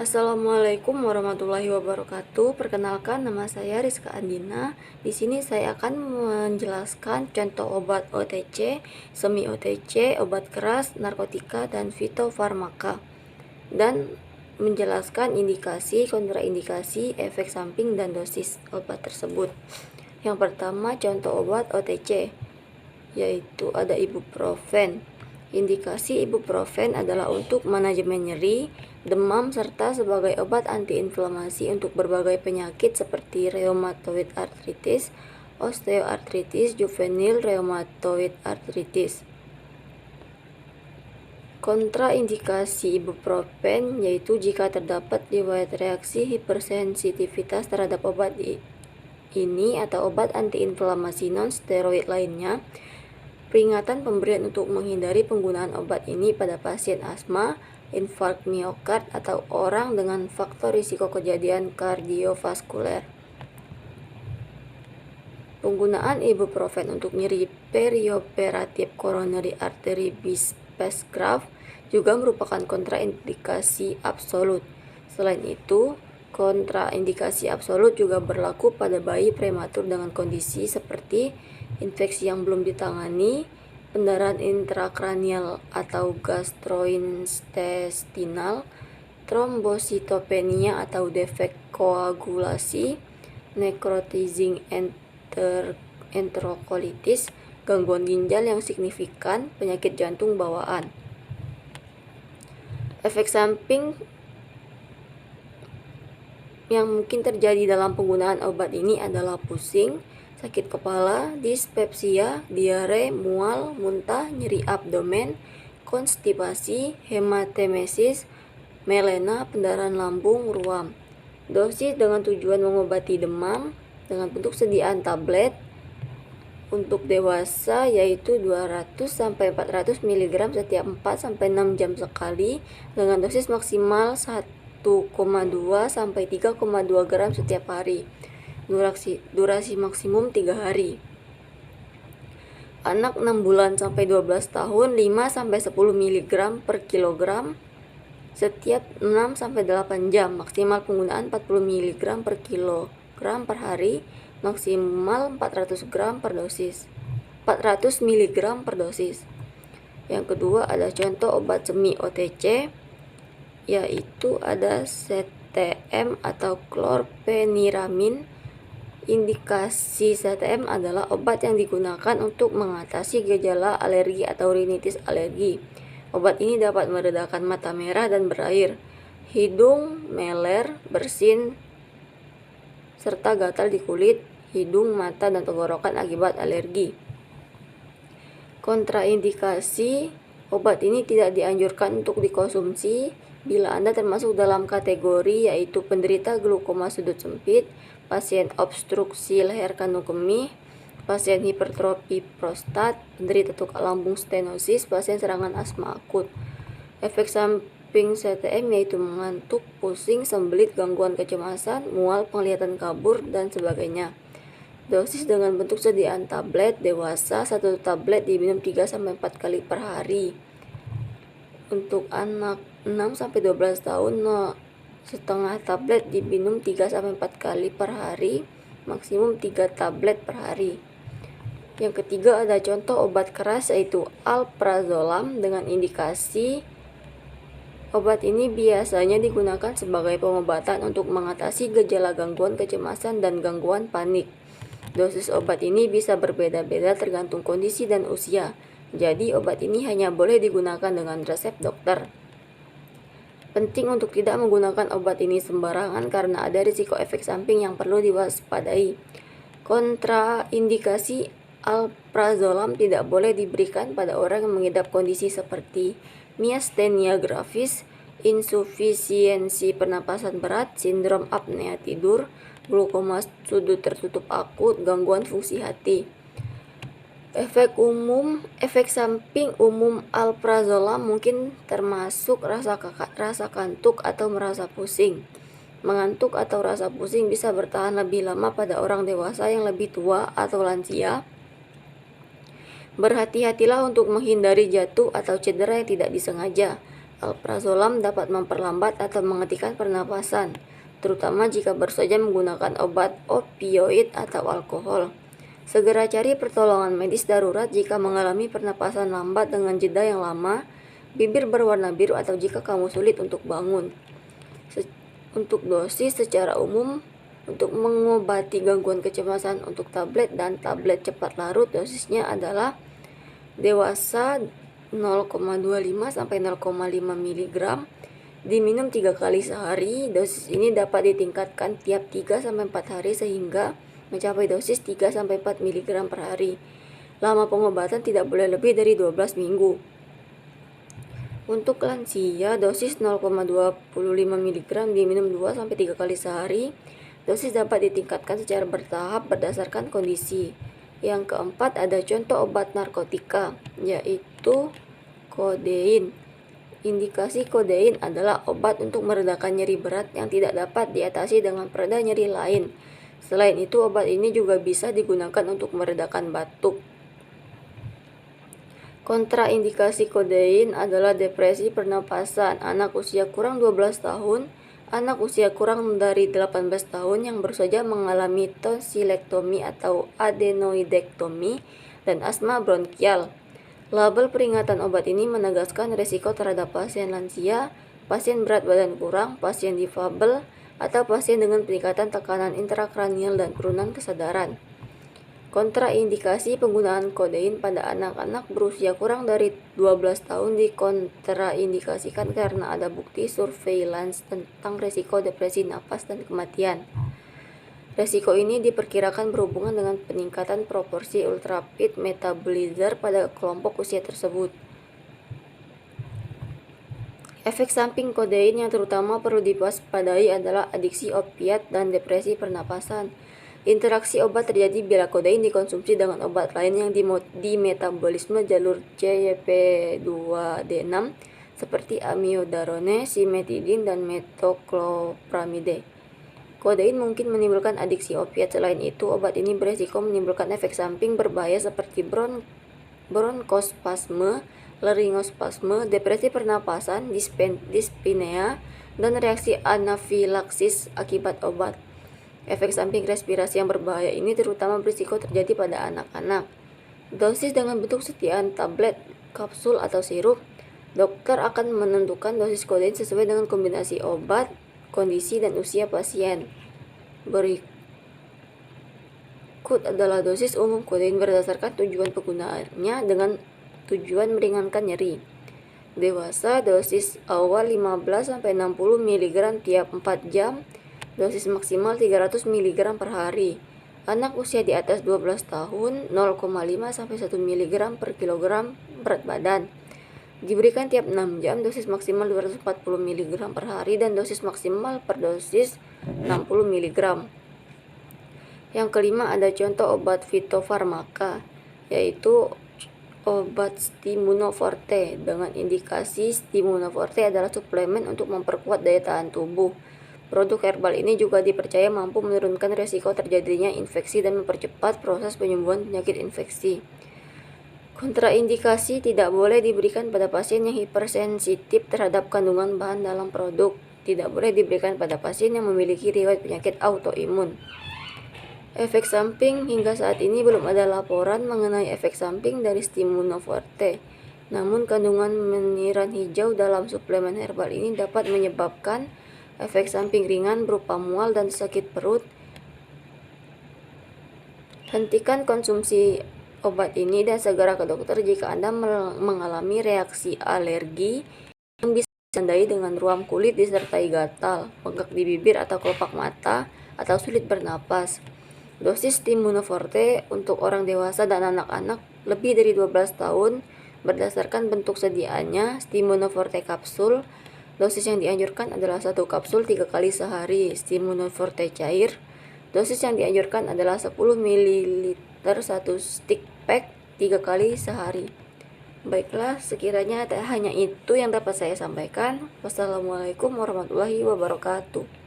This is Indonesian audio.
Assalamualaikum warahmatullahi wabarakatuh. Perkenalkan, nama saya Rizka Andina. Di sini saya akan menjelaskan contoh obat OTC, semi OTC, obat keras, narkotika, dan fitofarmaka, dan menjelaskan indikasi, kontraindikasi, efek samping, dan dosis obat tersebut. Yang pertama, contoh obat OTC, yaitu ada ibuprofen. Indikasi ibuprofen adalah untuk manajemen nyeri, demam, serta sebagai obat antiinflamasi untuk berbagai penyakit seperti rheumatoid arthritis, osteoartritis, juvenile rheumatoid arthritis. Kontraindikasi ibuprofen yaitu jika terdapat riwayat reaksi hipersensitivitas terhadap obat ini atau obat antiinflamasi non-steroid lainnya. Peringatan pemberian untuk menghindari penggunaan obat ini pada pasien asma, infark miokard, atau orang dengan faktor risiko kejadian kardiovaskuler. Penggunaan ibuprofen untuk nyeri perioperatif coronary artery bypass graft juga merupakan kontraindikasi absolut. Selain itu, kontraindikasi absolut juga berlaku pada bayi prematur dengan kondisi seperti infeksi yang belum ditangani, pendarahan intrakranial atau gastrointestinal, trombositopenia atau defek koagulasi, necrotizing enterokolitis, gangguan ginjal yang signifikan, penyakit jantung bawaan. Efek samping yang mungkin terjadi dalam penggunaan obat ini adalah pusing, sakit kepala, dispepsia, diare, mual, muntah, nyeri abdomen, konstipasi, hematemesis, melena, pendarahan lambung, ruam. Dosis dengan tujuan mengobati demam dengan bentuk sediaan tablet. Untuk dewasa yaitu 200-400 mg setiap 4-6 jam sekali dengan dosis maksimal 1,2-3,2 gram setiap hari. Durasi maksimum 3 hari. Anak 6 bulan sampai 12 tahun 5-10 mg per kilogram setiap 6-8 jam. Maksimal penggunaan 40 mg per kilogram per hari, maksimal 400 mg per dosis. Yang kedua ada contoh obat semi OTC, yaitu ada CTM atau chlorpheniramine. Indikasi CTM adalah obat yang digunakan untuk mengatasi gejala alergi atau rinitis alergi. Obat ini dapat meredakan mata merah dan berair, hidung meler, bersin, serta gatal di kulit, hidung, mata, dan tenggorokan akibat alergi. Kontraindikasi, obat ini tidak dianjurkan untuk dikonsumsi bila Anda termasuk dalam kategori yaitu penderita glaukoma sudut sempit, pasien obstruksi leher kandung kemih, pasien hipertrofi prostat, penderita tukak lambung stenosis, pasien serangan asma akut. Efek samping CTM yaitu mengantuk, pusing, sembelit, gangguan kecemasan, mual, penglihatan kabur, dan sebagainya. Dosis dengan bentuk sediaan tablet. Dewasa 1 tablet diminum 3-4 kali per hari. Untuk anak 6-12 tahun setengah tablet diminum 3-4 kali per hari, maksimum 3 tablet per hari. Yang ketiga ada contoh obat keras yaitu alprazolam dengan indikasi obat ini biasanya digunakan sebagai pengobatan untuk mengatasi gejala gangguan kecemasan dan gangguan panik. Dosis obat ini bisa berbeda-beda tergantung kondisi dan usia. Jadi obat ini hanya boleh digunakan dengan resep dokter. Penting untuk tidak menggunakan obat ini sembarangan karena ada risiko efek samping yang perlu diwaspadai. Kontraindikasi alprazolam tidak boleh diberikan pada orang yang mengidap kondisi seperti miastenia gravis, insufisiensi pernapasan berat, sindrom apnea tidur, glaukoma sudut tertutup akut, gangguan fungsi hati. Efek samping umum alprazolam mungkin termasuk rasa kantuk atau merasa pusing. Mengantuk atau rasa pusing bisa bertahan lebih lama pada orang dewasa yang lebih tua atau lansia. Berhati-hatilah untuk menghindari jatuh atau cedera yang tidak disengaja. Alprazolam dapat memperlambat atau menghentikan pernapasan, terutama jika baru saja menggunakan obat opioid atau alkohol. Segera cari pertolongan medis darurat jika mengalami pernapasan lambat dengan jeda yang lama, bibir berwarna biru, atau jika kamu sulit untuk bangun. Untuk dosis secara umum, untuk mengobati gangguan kecemasan untuk tablet dan tablet cepat larut, dosisnya adalah dewasa 0,25 sampai 0,5 mg diminum 3 kali sehari. Dosis ini dapat ditingkatkan tiap 3 sampai 4 hari sehingga mencapai dosis 3 sampai 4 mg per hari. Lama pengobatan tidak boleh lebih dari 12 minggu. Untuk lansia, dosis 0,25 mg diminum 2 sampai 3 kali sehari. Dosis dapat ditingkatkan secara bertahap berdasarkan kondisi. Yang keempat, ada contoh obat narkotika, yaitu kodein. Indikasi kodein adalah obat untuk meredakan nyeri berat yang tidak dapat diatasi dengan pereda nyeri lain. Selain itu, obat ini juga bisa digunakan untuk meredakan batuk. Kontraindikasi kodein adalah depresi pernapasan, anak usia kurang 12 tahun, anak usia kurang dari 18 tahun yang baru saja mengalami tonsilektomi atau adenoidektomi, dan asma bronkial. Label peringatan obat ini menegaskan risiko terhadap pasien lansia, pasien berat badan kurang, pasien difabel, atau pasien dengan peningkatan tekanan intrakranial dan penurunan kesadaran. Kontraindikasi penggunaan kodein pada anak-anak berusia kurang dari 12 tahun dikontraindikasikan karena ada bukti surveillance tentang risiko depresi napas dan kematian. Risiko ini diperkirakan berhubungan dengan peningkatan proporsi ultrapid metabolizer pada kelompok usia tersebut. Efek samping kodein yang terutama perlu diwaspadai adalah adiksi opiat dan depresi pernapasan. Interaksi obat terjadi bila kodein dikonsumsi dengan obat lain yang di metabolisme jalur CYP2D6 seperti amiodarone, simetidin, dan metoclopramide. Kodein mungkin menimbulkan adiksi opiat. Selain itu, obat ini beresiko menimbulkan efek samping berbahaya seperti bronkospasme, laryngospasme, depresi pernapasan, dyspnea, dan reaksi anafilaksis akibat obat. Efek samping respirasi yang berbahaya ini terutama berisiko terjadi pada anak-anak. Dosis dengan bentuk setiaan tablet, kapsul, atau sirup. Dokter akan menentukan dosis kodein sesuai dengan kombinasi obat, kondisi, dan usia pasien. Berikut adalah dosis umum kodein berdasarkan tujuan penggunaannya dengan tujuan meringankan nyeri. Dewasa, dosis awal 15-60 mg tiap 4 jam. Dosis maksimal 300 mg per hari. Anak usia di atas 12 tahun 0,5 sampai 1 mg per kilogram berat badan. Diberikan tiap 6 jam, dosis maksimal 240 mg per hari dan dosis maksimal per dosis 60 mg. Yang kelima, ada contoh obat fitofarmaka, yaitu obat Stimunoforte. Dengan indikasi, Stimunoforte adalah suplemen untuk memperkuat daya tahan tubuh. Produk herbal ini juga dipercaya mampu menurunkan risiko terjadinya infeksi dan mempercepat proses penyembuhan penyakit infeksi. Kontraindikasi: tidak boleh diberikan pada pasien yang hipersensitif terhadap kandungan bahan dalam produk. Tidak boleh diberikan pada pasien yang memiliki riwayat penyakit autoimun. Efek samping: hingga saat ini belum ada laporan mengenai efek samping dari Stimunoforte. Namun kandungan meniran hijau dalam suplemen herbal ini dapat menyebabkan efek samping ringan berupa mual dan sakit perut. Hentikan konsumsi obat ini dan segera ke dokter jika Anda mengalami reaksi alergi yang bisa ditandai dengan ruam kulit disertai gatal, bengkak di bibir atau kelopak mata, atau sulit bernapas. Dosis Stimunoforte untuk orang dewasa dan anak-anak lebih dari 12 tahun berdasarkan bentuk sediaannya. Stimunoforte kapsul, dosis yang dianjurkan adalah 1 kapsul 3 kali sehari. Stimunoforte cair, dosis yang dianjurkan adalah 10 ml 1 stick pack 3 kali sehari. Baiklah, sekiranya hanya itu yang dapat saya sampaikan. Wassalamualaikum warahmatullahi wabarakatuh.